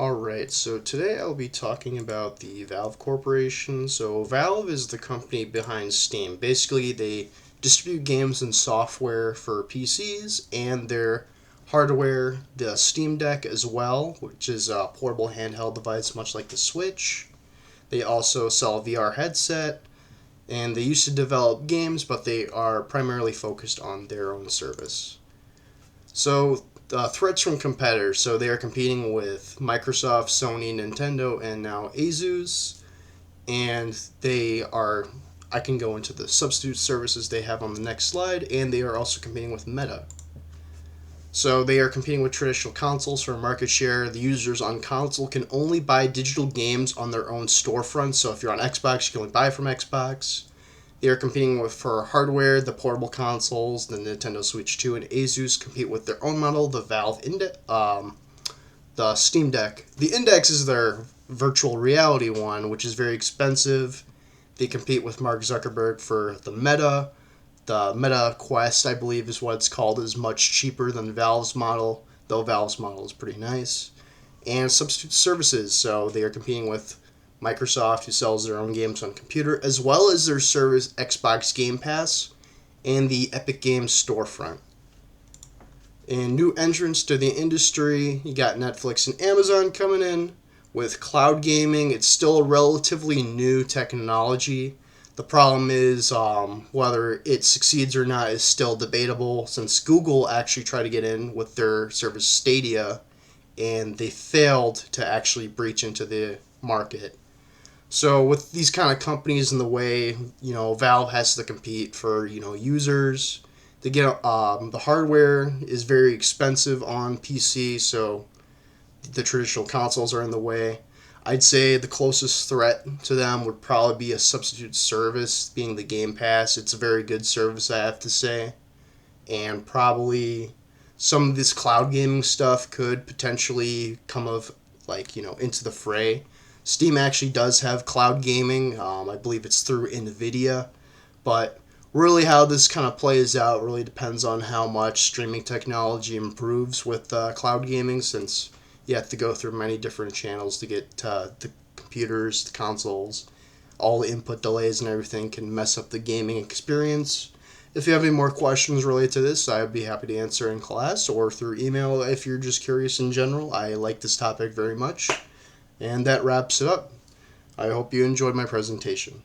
Alright, so today I'll be talking about the Valve Corporation. So, Valve is the company behind Steam. Basically, they distribute games and software for PCs and their hardware, the Steam Deck as well, which is a portable handheld device much like the Switch. They also sell a VR headset, and they used to develop games, but they are primarily focused on their own service. So, threats from competitors. So they are competing with Microsoft, Sony, Nintendo, and now Asus. And they are, I can go into the substitute services they have on the next slide, and they are also competing with Meta. So they are competing with traditional consoles for market share. The users on console can only buy digital games on their own storefront. So if you're on Xbox, you can only buy from Xbox. They are competing with for hardware, the portable consoles, the Nintendo Switch 2, and Asus compete with their own model, the the Steam Deck. The Index is their virtual reality one, which is very expensive. They compete with Mark Zuckerberg for the Meta. The Meta Quest, I believe, is what it's called, is much cheaper than Valve's model, though Valve's model is pretty nice. And substitute services, so they are competing with Microsoft, who sells their own games on computer, as well as their service Xbox Game Pass and the Epic Games storefront. And new entrants to the industry, you got Netflix and Amazon coming in. With cloud gaming, it's still a relatively new technology. The problem is whether it succeeds or not is still debatable, since Google actually tried to get in with their service Stadia, and they failed to actually breach into the market. So with these kind of companies in the way, Valve has to compete for, users. To get the hardware is very expensive on PC, so the traditional consoles are in the way. I'd say the closest threat to them would probably be a substitute service, being the Game Pass. It's a very good service, I have to say. And probably some of this cloud gaming stuff could potentially come into the fray. Steam actually does have cloud gaming. I believe it's through NVIDIA. But really how this kind of plays out really depends on how much streaming technology improves with cloud gaming, since you have to go through many different channels to get the computers, the consoles. All the input delays and everything can mess up the gaming experience. If you have any more questions related to this, I would be happy to answer in class or through email if you're just curious in general. I like this topic very much. And that wraps it up. I hope you enjoyed my presentation.